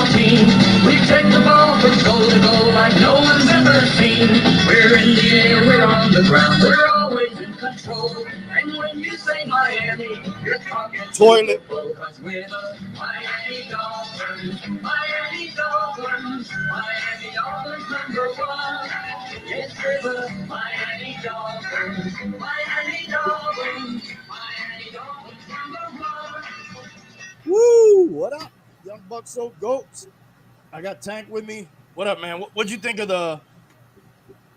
football team. We take the ball from goal to goal like no one's ever seen. We're in the air, we're on the ground, we're always in control. And when you say Miami, you're talking toilet. Because we're the Miami Dolphins, Miami Dolphins, Miami Dolphins #1. Yes, we're the Miami Dolphins, Miami Dolphins, Miami Dolphins #1. Woo! What up, Young Bucks, old goats? I got Tank with me. What up, man? What'd you think of the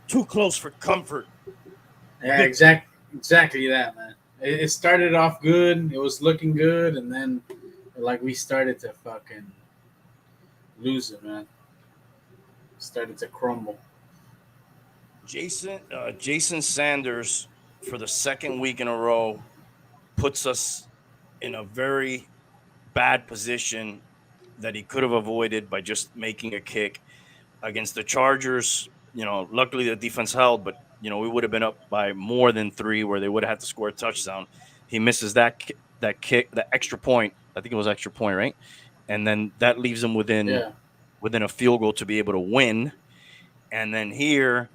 Too Close for Comfort? Yeah, exactly that, man. It started off good. It was looking good, and then like we started to fucking lose it, man. Started to crumble. Jason Sanders, for the second week in a row, puts us in a very bad position that he could have avoided by just making a kick against the Chargers. You know, luckily the defense held, but we would have been up by more than 3 where they would have had to score a touchdown. He misses that kick, that extra point. I think it was extra point, right? And then that leaves him within a field goal to be able to win. And then here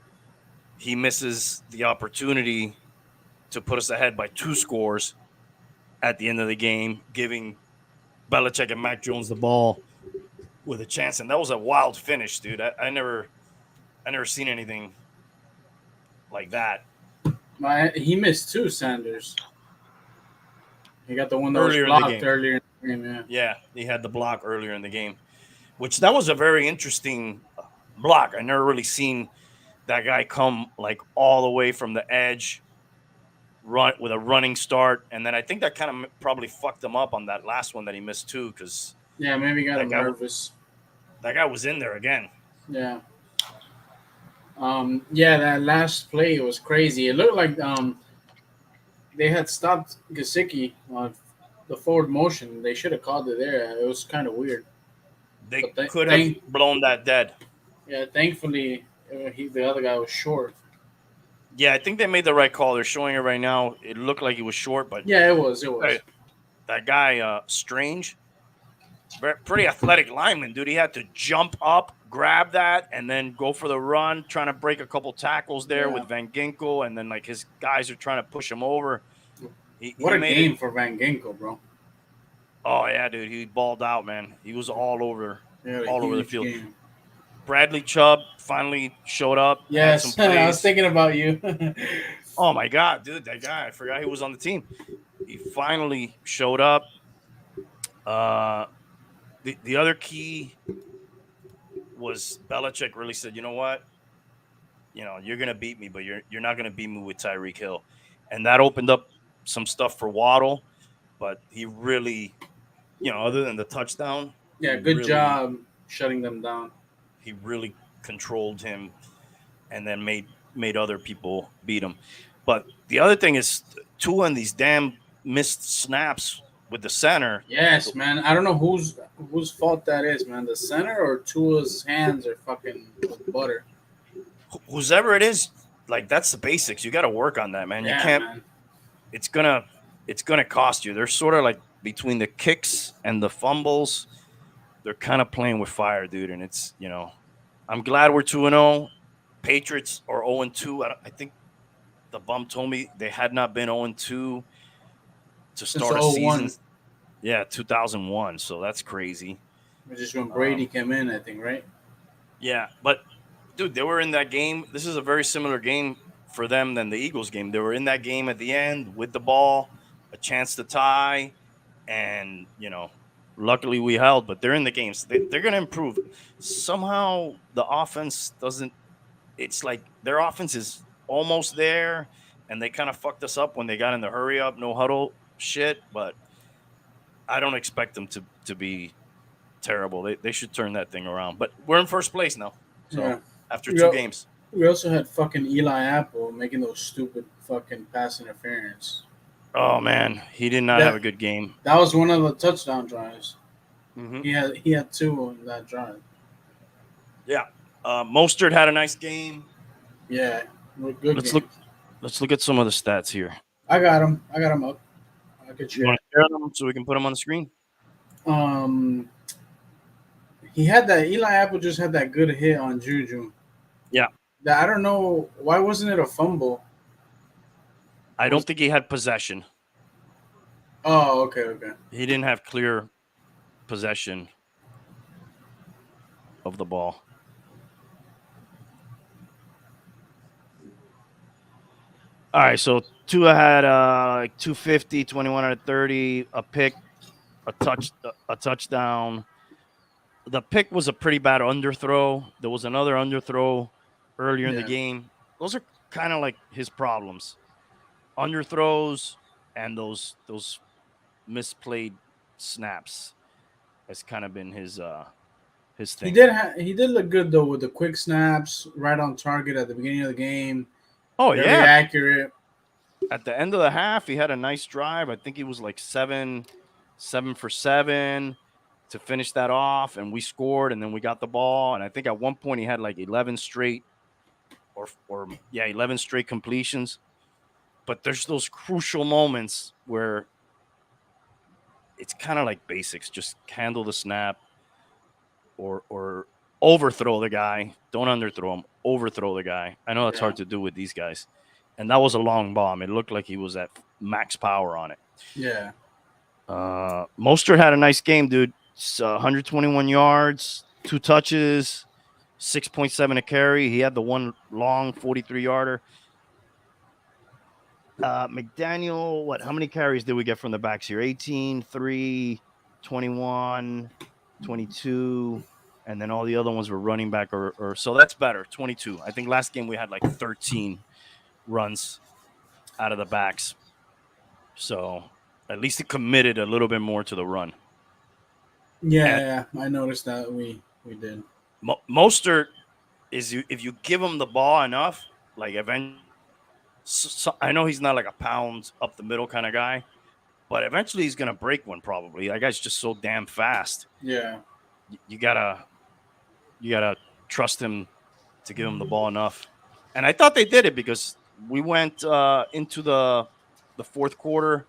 he misses the opportunity to put us ahead by 2 scores at the end of the game, giving Belichick and Mac Jones the ball with a chance. And that was a wild finish, dude. I never seen anything like that. He missed 2, Sanders. He got the one that Earlier was in the blocked game. earlier in the game, Yeah, he had the block earlier in the game, which that was a very interesting block. I never really seen that guy come like all the way from the edge, run with a running start, and then I think that kind of probably fucked him up on that last one that he missed too, because maybe he got nervous. That guy was in there again. Yeah. That last play was crazy. It looked like they had stopped Gesicki on the forward motion. They should have called it there. It was kind of weird. They could have blown that dead. Yeah, thankfully the other guy was short. Yeah, I think they made the right call. They're showing it right now. It looked like he was short, but yeah, it was. That guy, Strange, pretty athletic lineman, dude. He had to jump up, grab that, and then go for the run, trying to break a couple tackles there with Van Ginkel, and then like his guys are trying to push him over. What a game for Van Ginkel, bro. Oh yeah, dude, he balled out, man. He was all over the field. Game. Bradley Chubb finally showed up. Yes, I was thinking about you. Oh my God, dude, that guy! I forgot he was on the team. He finally showed up. The other key was Belichick really said, you know what? You're gonna beat me, but you're not gonna beat me with Tyreek Hill, and that opened up some stuff for Waddle. But he really, other than the touchdown, good job shutting them down. He really controlled him, and then made other people beat him. But the other thing is, Tua and these damn missed snaps with the center. Yes, man. I don't know whose fault that is, man. The center or Tua's hands are fucking butter. Whoever it is, like that's the basics. You got to work on that, man. You can't. Man. It's gonna cost you. They're sort of like between the kicks and the fumbles. They're kind of playing with fire, dude. And it's I'm glad we're 2-0. Patriots are 0-2. I think the bum told me they had not been 0-2 to start a season. Yeah, 2001. So that's crazy. Just when Brady came in, I think, right? Yeah, but dude, they were in that game. This is a very similar game for them than the Eagles game. They were in that game at the end with the ball, a chance to tie, and luckily we held. But they're in the games. They're going to improve. Somehow the offense doesn't. It's like their offense is almost there, and they kind of fucked us up when they got in the hurry up, no huddle shit. But I don't expect them to be terrible. They should turn that thing around. But we're in first place now. So after 2 games. We also had fucking Eli Apple making those stupid fucking pass interference. Oh man, he did not have a good game. That was one of the touchdown drives. Mm-hmm. He had 2 on that drive. Yeah, Mostert had a nice game. Yeah, good. Let's look at some of the stats here. I got him up. I could share. You want to share them so we can put them on the screen? he had that Eli Apple just had that good hit on Juju. Yeah. That I don't know why wasn't it a fumble? I don't think he had possession. Oh, okay. He didn't have clear possession of the ball. All right, so Tua had like 250, 21 out of 30, a pick, a touchdown. The pick was a pretty bad underthrow. There was another underthrow earlier in the game. Those are kind of like his problems. Underthrows and those misplayed snaps has kind of been his thing. He did look good though with the quick snaps right on target at the beginning of the game. Oh, Very yeah. accurate. At the end of the half, he had a nice drive. I think he was like 7 for 7 to finish that off, and we scored, and then we got the ball. And I think at one point he had like 11 straight 11 straight completions. But there's those crucial moments where it's kind of like basics. Just handle the snap or overthrow the guy. Don't underthrow him. Overthrow the guy. I know that's hard to do with these guys. And that was a long bomb. It looked like he was at max power on it. Yeah. Mostert had a nice game, dude. 121 yards, 2 touches, 6.7 a carry. He had the one long 43-yarder. McDaniel, how many carries did we get from the backs here? 18, 3, 21, 22, and then all the other ones were running back or so that's better, 22. I think last game we had like 13 runs out of the backs. So at least it committed a little bit more to the run. Yeah, I noticed that we did. Mostert is if you give him the ball enough, like eventually. So I know he's not like a pound up the middle kind of guy, but eventually he's gonna break one probably. That guy's just so damn fast. Yeah, you gotta trust him to give him the ball enough. And I thought they did it because we went into the fourth quarter,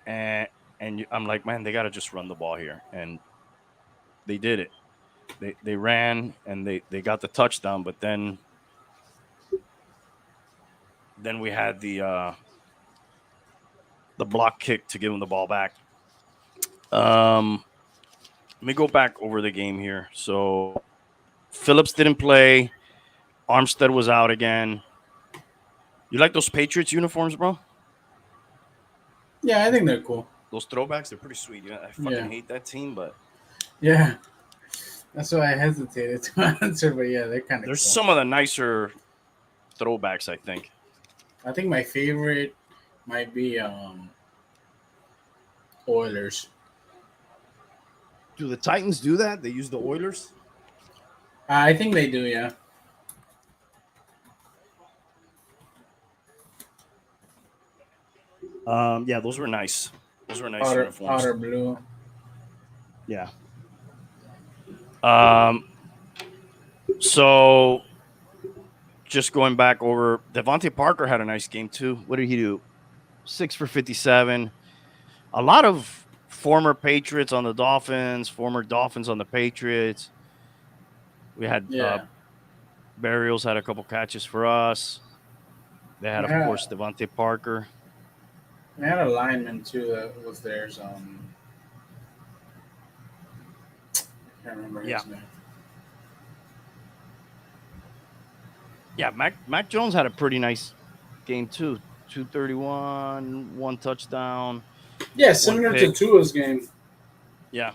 and I'm like, man, they gotta just run the ball here, and they did it. They ran and they got the touchdown, but then we had the block kick to give him the ball back. Let me go back over the game here. So Phillips didn't play. Armstead was out again. You like those Patriots uniforms, bro? Yeah, I think they're cool. Those throwbacks, they're pretty sweet. I fucking hate that team, but yeah, that's why I hesitated to answer. But yeah, they're kind of. There's cool. some of the nicer throwbacks, I think. I think my favorite might be Oilers. Do the Titans do that? They use the Oilers? I think they do, yeah. Yeah, those were nice. Those were nice uniforms. Outer blue. Yeah. So just going back over, Devontae Parker had a nice game too. What did he do? 6 for 57. A lot of former Patriots on the Dolphins, former Dolphins on the Patriots. We had Burials had a couple catches for us. They had, of course, Devontae Parker. They had a lineman too that was theirs. I can't remember his name. Yeah, Mac Jones had a pretty nice game too. 231, 1 touchdown. Yeah, similar to Tua's game. Yeah.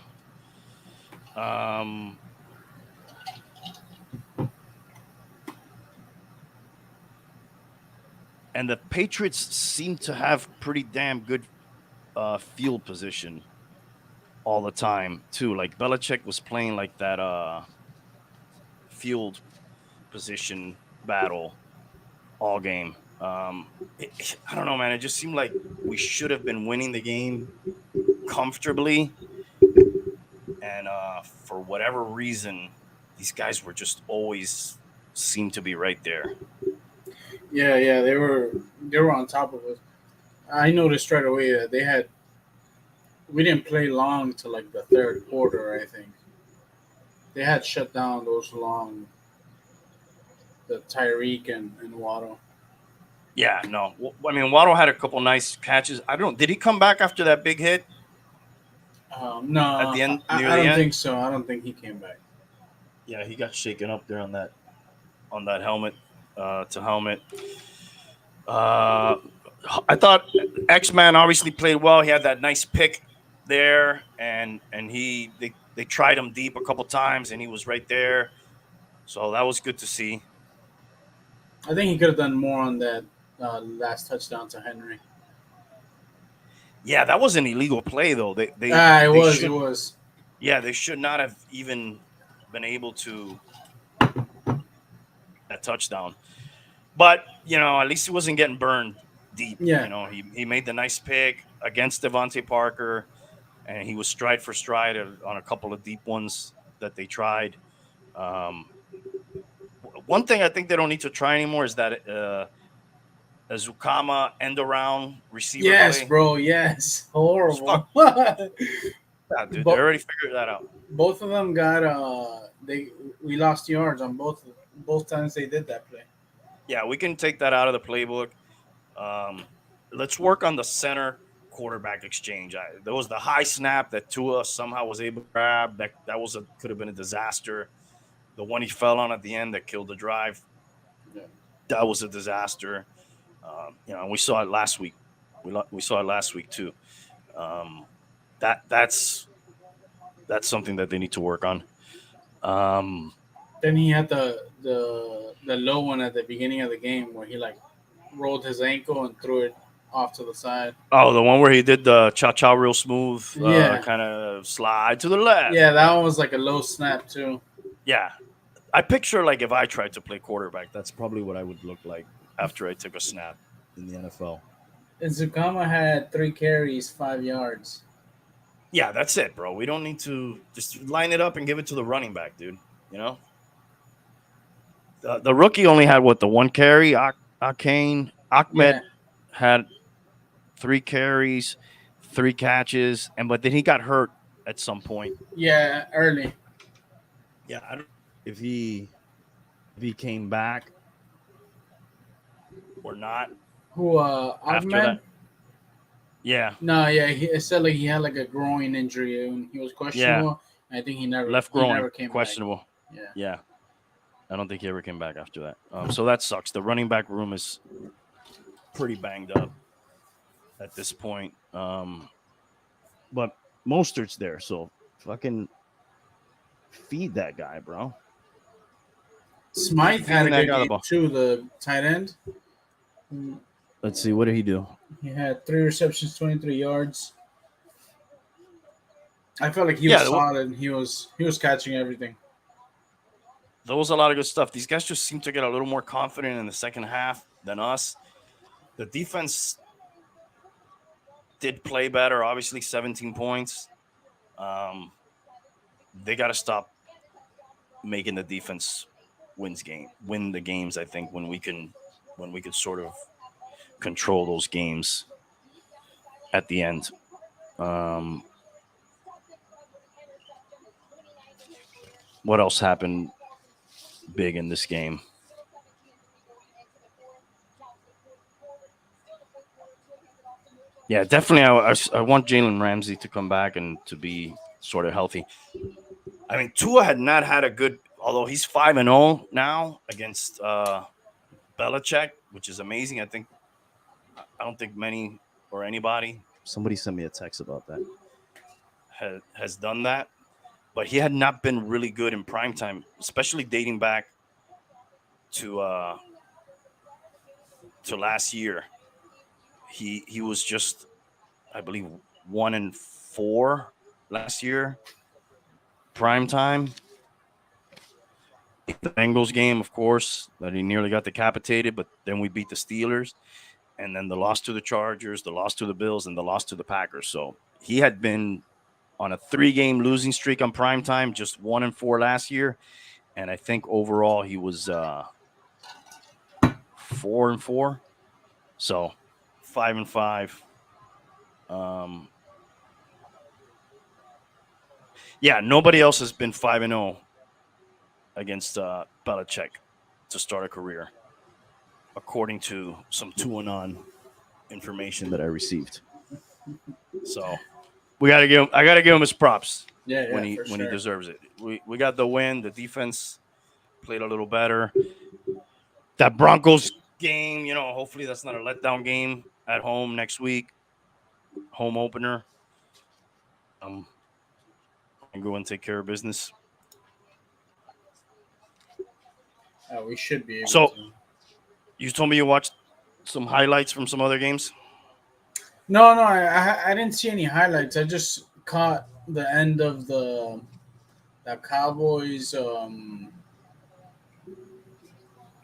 And the Patriots seem to have pretty damn good field position all the time too. Like Belichick was playing like that field position battle all game. I don't know, man. It just seemed like we should have been winning the game comfortably, and for whatever reason, these guys were just always seemed to be right there. Yeah, they were on top of us. I noticed right away that they had we didn't play long till like the third quarter. I think they had shut down those long, the Tyreek and Waddle. Yeah, no. I mean, Waddle had a couple nice catches. I don't know. Did he come back after that big hit at No, the end, near I the don't end? think so. I don't think he came back. Yeah, he got shaken up there on that helmet to helmet. Uh, I thought X-Man obviously played well. He had that nice pick there, and they tried him deep a couple times, and he was right there. So that was good to see. I think he could have done more on that last touchdown to Henry. Yeah, that was an illegal play though. It They was. It should was. yeah they should not have even been able to that touchdown. But at least he wasn't getting burned deep. Yeah. He made the nice pick against Devontae Parker, and he was stride for stride on a couple of deep ones that they tried. Um, One thing I think they don't need to try anymore is that a Zukama end around receiver Yes, play. bro. Yes. Horrible. Yeah, dude, they already figured that out. Both of them got we lost yards on both times they did that play. Yeah, we can take that out of the playbook. Let's work on the center quarterback exchange. There was the high snap that Tua somehow was able to grab. That could have been a disaster. The one he fell on at the end that killed the drive. Yeah. That was a disaster. We saw it last week. We saw it last week too. That's something that they need to work on. Then he had the low one at the beginning of the game where he like rolled his ankle and threw it off to the side. Oh, the one where he did the cha-cha real smooth, Yeah. kind of slide to the left. Yeah, that one was like a low snap too. Yeah. I picture like if I tried to play quarterback, that's probably what I would look like after I took a snap in the NFL. And Zukama had 3 carries, 5 yards. Yeah, that's it, bro. We don't need to just line it up and give it to the running back, dude. The rookie only had the 1 carry. Ahmed Yeah. had 3 carries, 3 catches, but then he got hurt at some point. Yeah, early. Yeah, I don't know if he came back or not. Who After Ahmed? that. Yeah. No, yeah, it said like he had like a groin injury and he was questionable. I think he never Left he groin, never came questionable. back. Yeah. I don't think he ever came back after that. So that sucks. The running back room is pretty banged up at this point. But Mostert's there, so fucking feed that guy, bro. Smythe had a Feeding that good guy the game ball. too, the tight end. Let's see. What did he do? He had 3 receptions, 23 yards. I felt like he was solid. He was catching everything. There was a lot of good stuff. These guys just seem to get a little more confident in the second half than us. The defense did play better. Obviously, 17 points. They got to stop making the defense win the games. I think when we can sort of control those games at the end. What else happened big in this game? Yeah, definitely. I want Jalen Ramsey to come back and to be sort of healthy. I mean, Tua had not had a good, although he's 5-0 now against Belichick, which is amazing. I don't think many or anybody. Somebody sent me a text about that. Has done that, but he had not been really good in primetime, especially dating back to last year. He was just, I believe, 1-4 last year. Prime time. The Bengals game, of course, that he nearly got decapitated, but then we beat the Steelers, and then the loss to the Chargers, the loss to the Bills, and the loss to the Packers. So he had been on a 3-game losing streak on prime time, just 1-4 last year, and I think overall he was 4-4. So 5-5. Yeah, nobody else has been 5-0 against Belichick to start a career, according to some 2-on information that I received. So we got to give him. I got to give him his props Yeah, when for he sure. deserves it. We got the win. The defense played a little better. That Broncos game, hopefully that's not a letdown game at home next week. Home opener. And go and take care of business. We should be able So to. you told me you watched some highlights from some other games. No, I didn't see any highlights. I just caught the end of the Cowboys.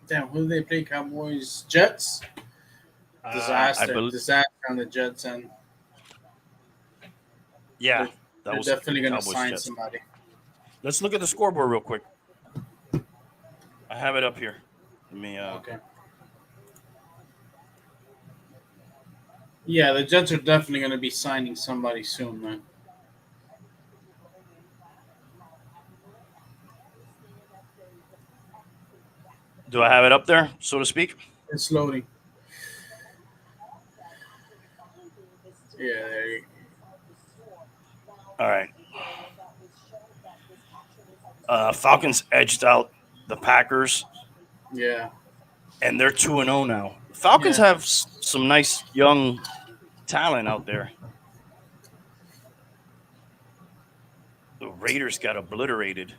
Damn, who did they play? Cowboys, Jets. I believe. Disaster on the Jets, and Yeah, they're, that they're was definitely going to Cowboys sign Jets. somebody. Let's look at the scoreboard real quick. I have it up here. Let me. Okay. Yeah, the Jets are definitely going to be signing somebody soon, man. Do I have it up there, so to speak? It's loading. Yeah, there you All right. Falcons edged out the Packers, Yeah. and they're 2-0 now. Falcons Yeah. have some nice young talent out there. The Raiders got obliterated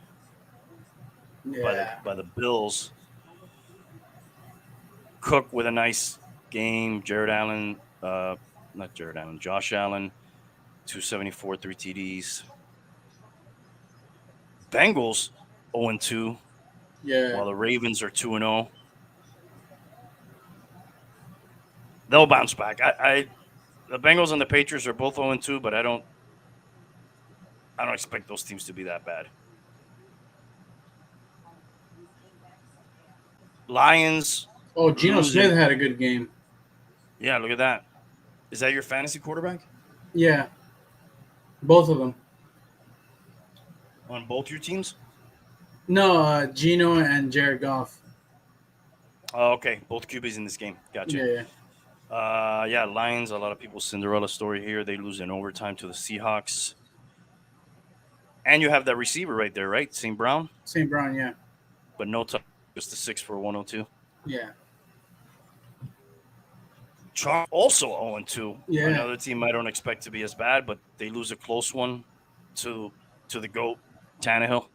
Yeah. by the Bills. Cook with a nice game. Josh Allen, 274, 3 TDs. Bengals 0-2, Yeah. while the Ravens are 2-0. They'll bounce back. The Bengals and the Patriots are both 0-2, but I don't expect those teams to be that bad. Lions. Oh, Geno losing. Smith had a good game. Yeah, look at that. Is that your fantasy quarterback? Yeah. Both of them. On both your teams? No, Geno and Jared Goff. Oh, okay. Both QBs in this game. Gotcha. Yeah. Lions, a lot of people's Cinderella story here. They lose in overtime to the Seahawks. And you have that receiver right there, right? St. Brown? St. Brown, yeah. But no touch. Just the 6 for 102. Yeah. Chark also 0-2. Yeah. Another team I don't expect to be as bad, but they lose a close one to the GOAT, Tannehill.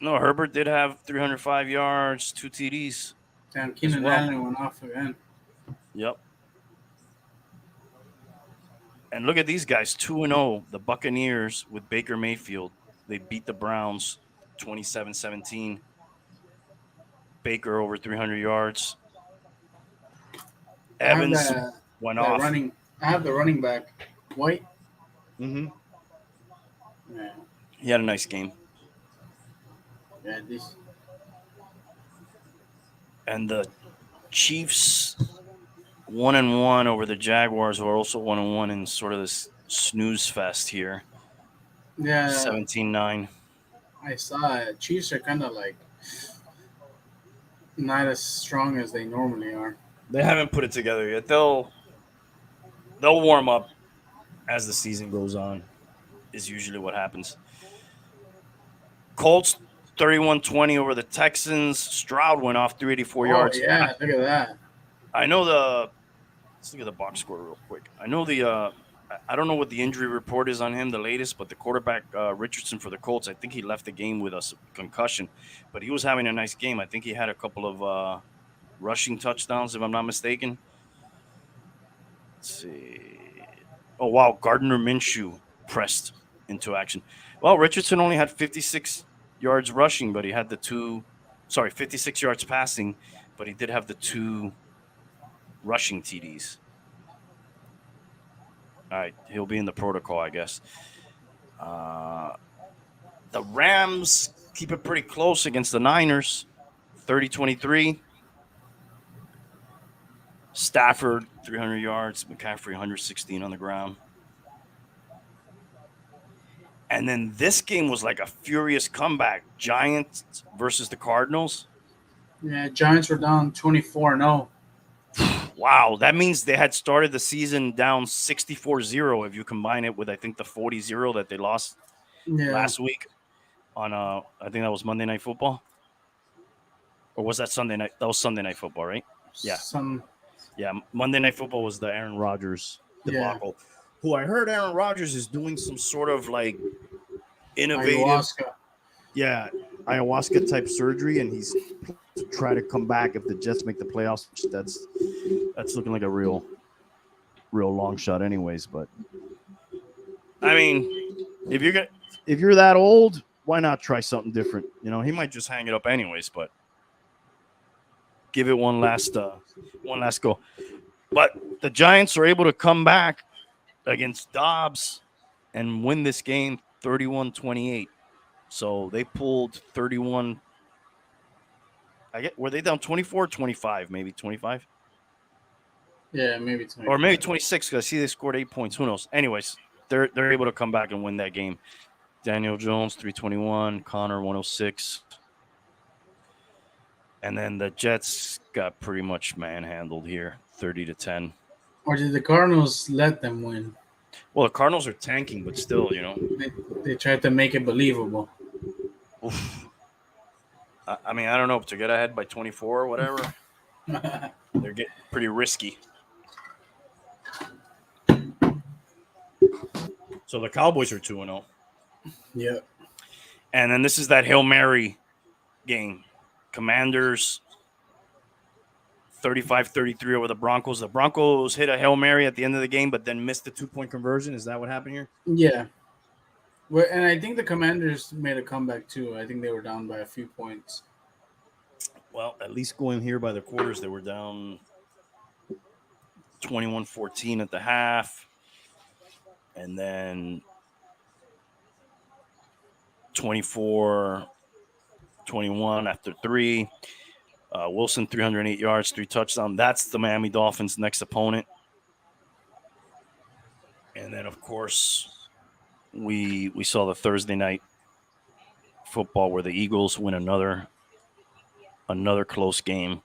No, Herbert did have 305 yards, 2 TDs. Damn, Keenan Allen went off again. Yep. And look at these guys, 2-0. The Buccaneers with Baker Mayfield. They beat the Browns 27-17. Baker over 300 yards. Evans went off. I have the running back, White. Mm-hmm. Yeah. He had a nice game. Yeah, And the Chiefs 1-1 over the Jaguars, who are also 1-1 in sort of this snooze fest here. Yeah. 17-9. I saw it. Chiefs are kind of like not as strong as they normally are. They haven't put it together yet. They'll warm up as the season goes on, is usually what happens. Colts 31-20 over the Texans. Stroud went off 384 yards. Yeah, look at that. I know let's look at the box score real quick. I know I don't know what the injury report is on him, the latest, but the quarterback, Richardson for the Colts, I think he left the game with a concussion, but he was having a nice game. I think he had a couple of rushing touchdowns, if I'm not mistaken. Let's see. Oh, wow. Gardner Minshew pressed into action. Well, Richardson only had 56 yards rushing, but he had 56 yards passing, but he did have the 2 rushing TDs. All right, he'll be in the protocol, I guess. The Rams keep it pretty close against the Niners, 30-23. Stafford, 300 yards. McCaffrey, 116 on the ground. And then this game was like a furious comeback. Giants versus the Cardinals. Yeah, Giants were down 24-0. Wow, that means they had started the season down 64-0 if you combine it with, I think, the 40-0 that they lost last week on, I think that was Monday Night Football. Or was that Sunday night? That was Sunday Night Football, right? Yeah. Yeah, Monday Night Football was the Aaron Rodgers debacle. Yeah. Who I heard Aaron Rodgers is doing some sort of like innovative ayahuasca type surgery, and he's to try to come back if the Jets make the playoffs. That's looking like a real long shot anyways. But I mean, if you're that old, why not try something different? You know, he might just hang it up anyways, but give it one last go. But the Giants are able to come back against Dobbs and win this game 31-28. So they pulled 31. Were they down 24 or 25? Maybe 25? Yeah, maybe 25. Or maybe 26 because I see they scored 8 points. Who knows? Anyways, they're able to come back and win that game. Daniel Jones, 321. Connor, 106. And then the Jets got pretty much manhandled here, 30-10. Or did the Cardinals let them win? Well, the Cardinals are tanking, but still, you know. They tried to make it believable. Oof. I mean, I don't know, to get ahead by 24 or whatever, they're getting pretty risky. So the Cowboys are 2-0. Yeah. And then this is that Hail Mary game. Commanders 35-33 over the Broncos. The Broncos hit a Hail Mary at the end of the game, but then missed the 2-point conversion. Is that what happened here? Yeah. Well, and I think the Commanders made a comeback too. I think they were down by a few points. Well, at least going here by the quarters, they were down 21-14 at the half. And then 24-21 after 3. Wilson, 308 yards, 3 touchdowns. That's the Miami Dolphins' next opponent. And then, of course, we saw the Thursday night football where the Eagles win another close game.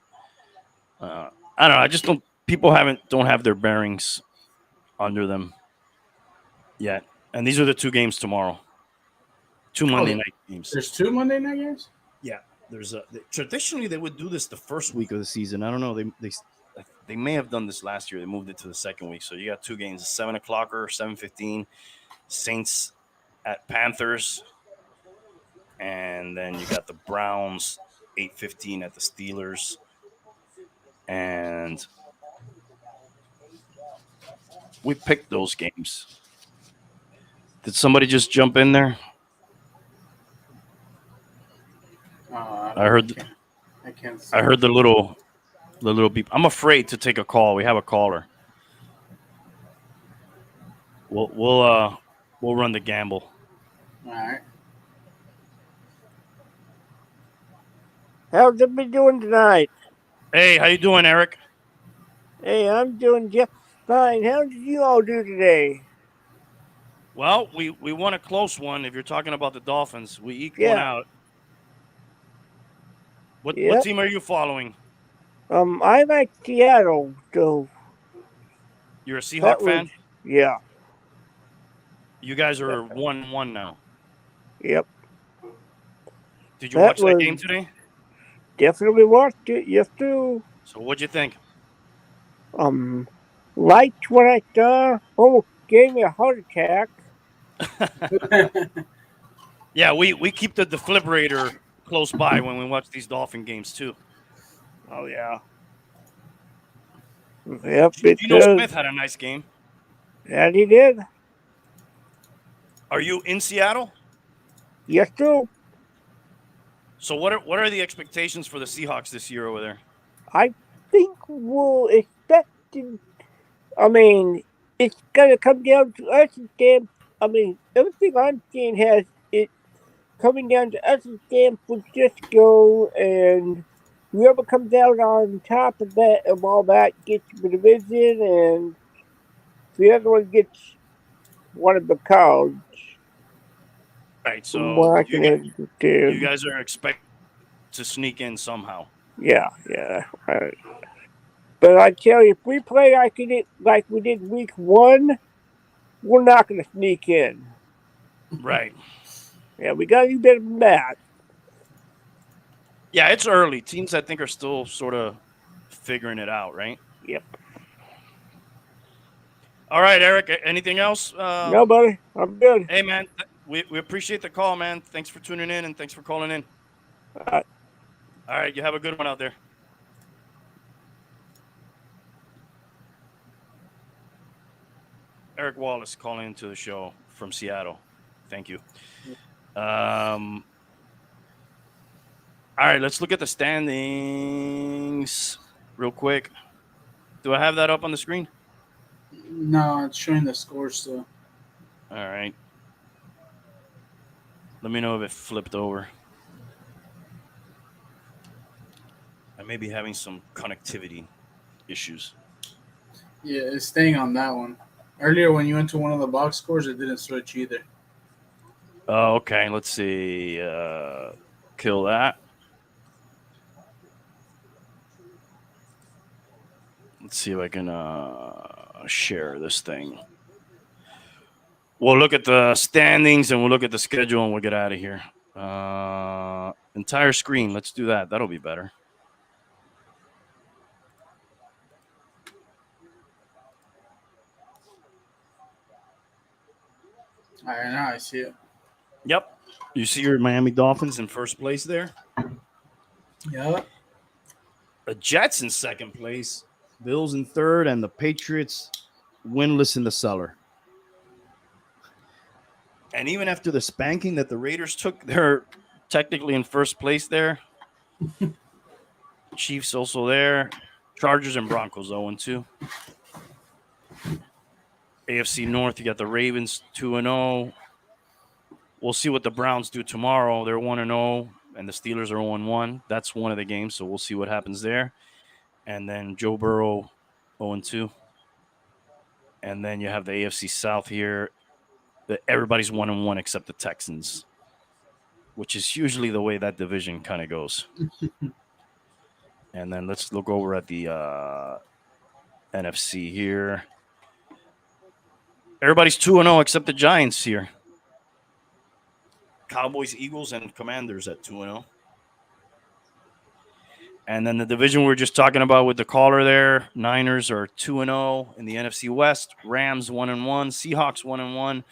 I don't know. I just don't. People don't have their bearings under them yet. And these are the 2 games tomorrow. 2 Monday night games. There's 2 Monday night games? Yeah. Traditionally they would do this the first week of the season. I don't know. They may have done this last year. They moved it to the second week. So you got 2 games, 7:00 or 7:15. Saints at Panthers. And then you got the Browns 8:15 at the Steelers. And we picked those games. Did somebody just jump in there? I heard the little beep. I'm afraid to take a call. We have a caller. We'll run the gamble. All right. How's it been doing tonight? Hey, how you doing, Eric? Hey, I'm doing just fine. How did you all do today? Well, we won a close one. If you're talking about the Dolphins, we eked one out. What team are you following? I like Seattle, so. You're a Seahawks fan? Yeah. You guys are 1-1 now. Yep. Did you watch that game today? Definitely watched it. Yes, too. So what'd you think? Liked what I saw. Almost gave me a heart attack. Yeah, we keep the defibrillator close by when we watch these Dolphin games too. Oh yeah. Yep. Smith had a nice game. Yeah, he did. Are you in Seattle? Yes, too. So what are the expectations for the Seahawks this year over there? I think we'll expect to. I mean, it's gonna come down to us and San. I mean, everything I'm seeing has it coming down to us and San Francisco, and whoever comes out on top of that of all that gets the division, and the other one gets one of the cards. Right. From what So I can you do. guys are expected to sneak in somehow. Yeah. Right. But I tell you, if we play like we did week 1, we're not going to sneak in. Right. Yeah, we got to do better than that. Yeah, it's early. Teams, I think, are still sort of figuring it out, right? Yep. All right, Eric. Anything else? No, buddy, I'm good. Hey, man, we appreciate the call, man. Thanks for tuning in and thanks for calling in. Uh, All right, you have a good one out there. Eric Wallace calling into the show from Seattle. Thank you. All right, let's look at the standings real quick. Do I have that up on the screen? No, it's showing the scores still. All right. Let me know if it flipped over. I may be having some connectivity issues. Yeah, it's staying on that one. Earlier, when you went to one of the box scores, it didn't switch either. Oh, okay. Let's see. Kill that. Let's see if I can share this thing. We'll look at the standings and we'll look at the schedule and we'll get out of here. Entire screen. Let's do that. That'll be better. All right, now I see it. Yep. You see your Miami Dolphins in first place there? Yeah. The Jets in second place. Bills in third, and the Patriots winless in the cellar. And even after the spanking that the Raiders took, they're technically in first place there. Chiefs also there. Chargers and Broncos 0-2. AFC North, you got the Ravens 2-0. We'll see what the Browns do tomorrow. They're 1-0, and the Steelers are 0-1. That's one of the games, so we'll see what happens there. And then Joe Burrow 0-2. And then you have the AFC South here. Everybody's 1-1 except the Texans, which is usually the way that division kind of goes. And then let's look over at the NFC here. Everybody's 2-0 except the Giants here. Cowboys, Eagles, and Commanders at 2-0. And then the division we were just talking about with the caller there, Niners are 2-0 in the NFC West. Rams 1-1. Seahawks 1-1.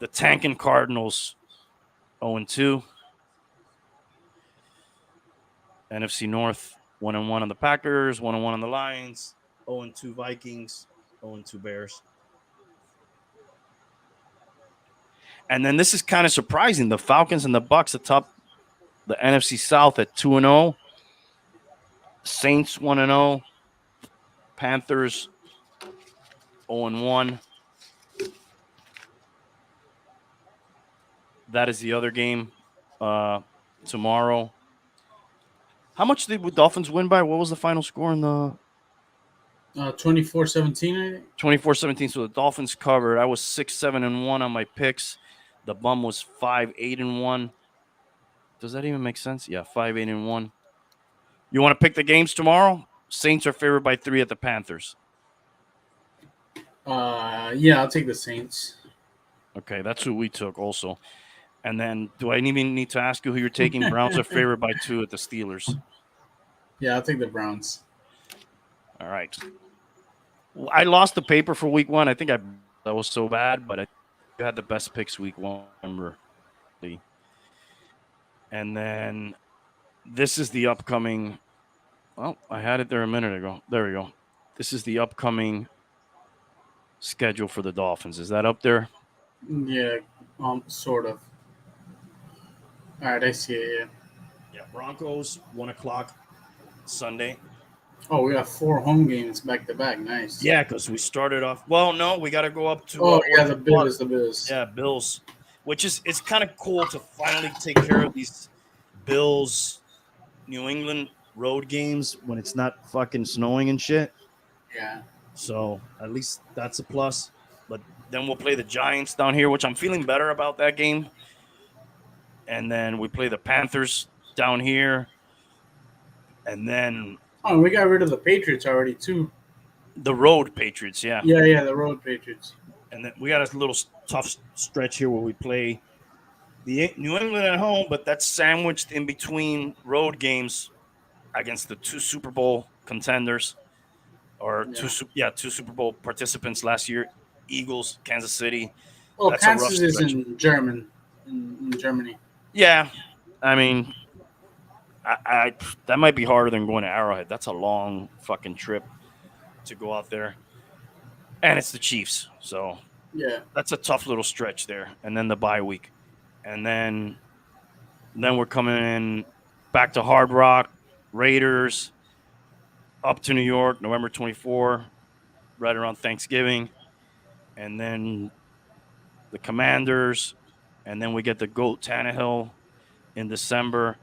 The tanking Cardinals 0-2. NFC North 1-1 on the Packers, 1-1 on the Lions, 0-2 Vikings, 0-2 Bears. And then this is kind of surprising. The Falcons and the Bucs atop the NFC South at 2-0. Saints 1-0. Panthers 0-1. That is the other game tomorrow. How much did the Dolphins win by? What was the final score in the 24-17, I think. 24-17. So the Dolphins covered. I was 6-7-1 on my picks. The bum was 5-8-1. Does that even make sense? Yeah, 5-8-1. You want to pick the games tomorrow? Saints are favored by 3 at the Panthers. Yeah, I'll take the Saints. Okay, that's who we took also. And then do I even need to ask you who you're taking? Browns are favored by 2 at the Steelers. Yeah, I'll take the Browns. All right. I lost the paper for week 1. I think that was so bad, but I had the best picks week 1. Remember. And then this is the upcoming. Well, I had it there a minute ago. There we go. This is the upcoming schedule for the Dolphins. Is that up there? Yeah, sort of. All right, I see it. Yeah. Yeah. Broncos 1:00 Sunday. Oh, we got 4 home games back to back. Nice. Yeah, because we started off. Well, no, we got to go up to. The Bills. Yeah, Bills. Which is it's kind of cool to finally take care of these Bills, New England road games when it's not fucking snowing and shit. Yeah. So at least that's a plus. But then we'll play the Giants down here, which I'm feeling better about that game. and then we play the Panthers down here, and then Oh, we got rid of the Patriots already too. the road Patriots, yeah. Yeah, the road Patriots. And then we got a little tough stretch here where we play the New England at home, but that's sandwiched in between road games against the two Super Bowl contenders, or two Super Bowl participants last year, Eagles, Kansas City. Well, That's a rough Kansas is stretch. in Germany. Yeah, I mean, I that might be harder than going to Arrowhead. That's a long fucking trip to go out there, and it's the Chiefs, so Yeah. that's a tough little stretch there. And then the bye week, and then we're coming in back to Hard Rock, Raiders, up to New York, November 24, right around Thanksgiving, and then the Commanders, and then we get the GOAT Tannehill in December.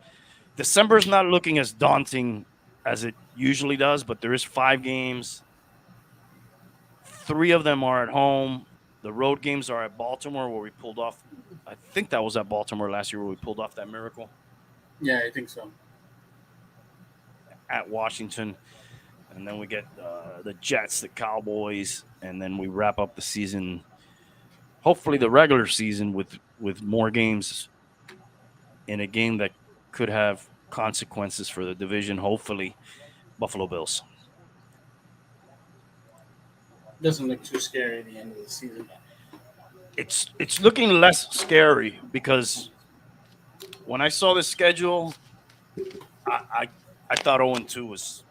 December is not looking as daunting as it usually does, but there is 5 games. 3 of them are at home. The road games are at Baltimore, where we pulled off. I think that was at Baltimore last year where we pulled off that miracle. Yeah, I think so. At Washington, and then we get the Jets, the Cowboys, and then we wrap up the season, hopefully the regular season, with more games in a game that could have consequences for the division. Hopefully, Buffalo Bills. Doesn't look too scary at the end of the season. It's looking less scary because when I saw the schedule, I thought 0-2 was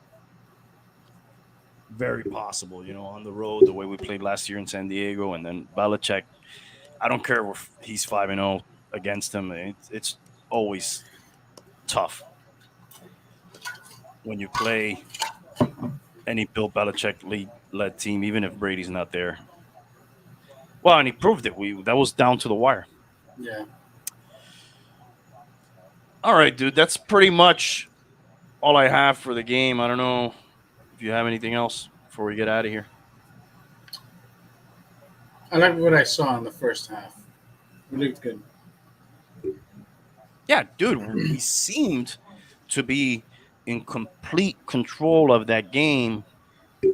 very possible, on the road, the way we played last year in San Diego. And then Belichick, I don't care if he's 5-0 against him. It's always tough when you play any Bill Belichick league-led team, even if Brady's not there. Well, and he proved it. That was down to the wire. Yeah. All right, dude. That's pretty much all I have for the game. I don't know if you have anything else before we get out of here. I like what I saw in the first half. It looked good. Yeah, dude. We seemed to be in complete control of that game,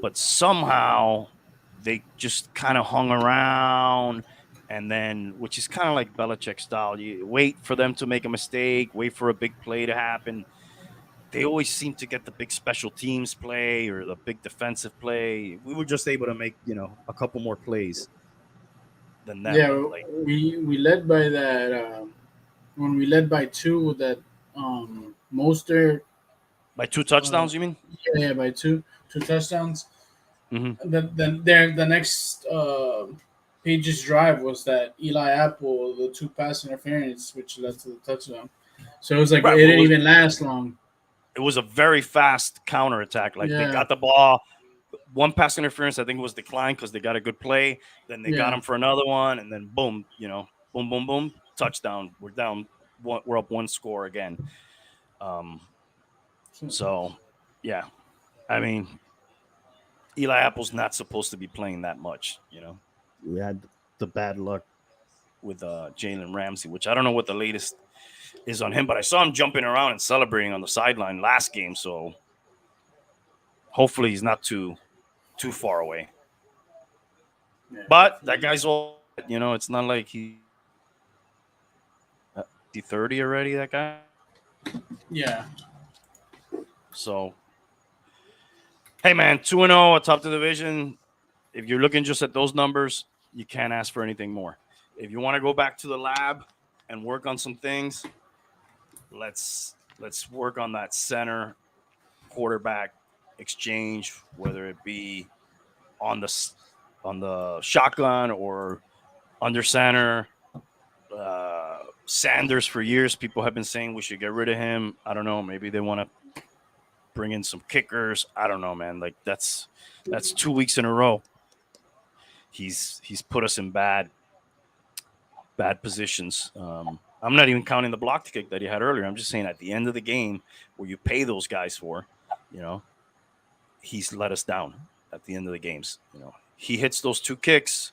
but somehow they just kind of hung around, and then, which is kind of like Belichick style. You wait for them to make a mistake, wait for a big play to happen. They always seem to get the big special teams play or the big defensive play. We were just able to make, a couple more plays than that. Yeah, we led by that when we led by 2 with that Mostert. By 2 touchdowns, you mean? Yeah, by two touchdowns. Mm-hmm. Then the next Page's drive was that Eli Apple, the 2 pass interference, which led to the touchdown. So it was like it didn't even last long. It was a very fast counterattack. They got the ball. 1 pass interference, I think, was declined because they got a good play. Then they got him for another one, and then boom, boom, boom, boom, touchdown. We're down. We're up 1 score again. So, yeah, I mean, Eli Apple's not supposed to be playing that much. We had the bad luck with Jalen Ramsey, which I don't know what the latest is on him, but I saw him jumping around and celebrating on the sideline last game. So hopefully he's not too far away. Yeah. But that guy's all, it's not like he's 30 already, that guy. Yeah. So, hey, man, 2-0 atop the division. If you're looking just at those numbers, you can't ask for anything more. If you want to go back to the lab and work on some things, let's work on that center quarterback exchange, whether it be on the shotgun or under center. Sanders, for years, people have been saying we should get rid of him. I don't know. Maybe they want to bring in some kickers. I don't know, man. That's 2 weeks in a row. He's put us in bad positions. I'm not even counting the block kick that he had earlier. I'm just saying at the end of the game where you pay those guys for, he's let us down at the end of the games. He hits those 2 kicks.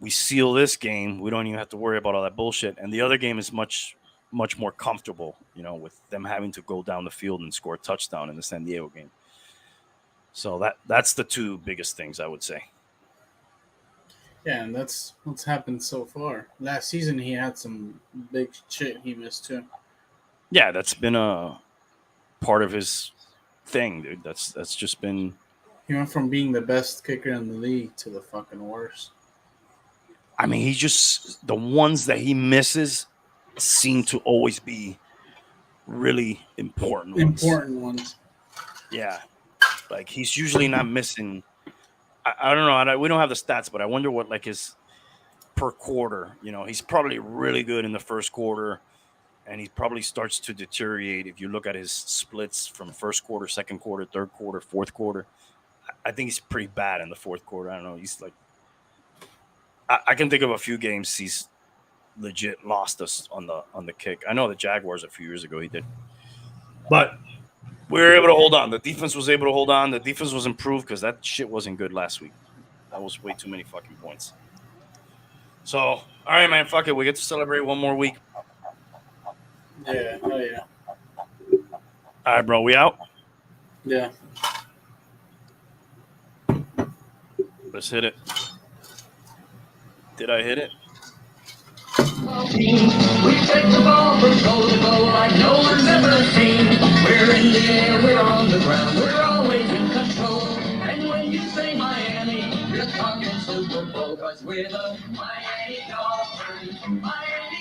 we seal this game, we don't even have to worry about all that bullshit. And the other game is much more comfortable, with them having to go down the field and score a touchdown in the San Diego game. So that's the two biggest things I would say. Yeah, and that's what's happened so far. Last season, he had some big shit he missed too. Yeah, that's been a part of his thing, dude. That's just been. He went from being the best kicker in the league to the fucking worst. I mean, the ones that he misses seem to always be really important ones. Yeah. Like, he's usually not missing. I don't know. We don't have the stats, but I wonder what, like, his per quarter. He's probably really good in the first quarter, and he probably starts to deteriorate if you look at his splits from first quarter, second quarter, third quarter, fourth quarter. I think he's pretty bad in the fourth quarter. I don't know. He's like, I can think of a few games he's legit lost us on the kick. I know the Jaguars a few years ago he did, but we were able to hold on. The defense was able to hold on. The defense was improved because that shit wasn't good last week. That was way too many fucking points. So, all right, man, fuck it. We get to celebrate one more week. Yeah, oh yeah. All right, bro, we out? Yeah. Let's hit it. Did I hit it? We take the ball from goal to goal like no one's ever seen. We're in the air, we're on the ground, we're always in control. And when you say Miami, you're talking Super Bowl, 'cause we're the Miami Dolphins. Miami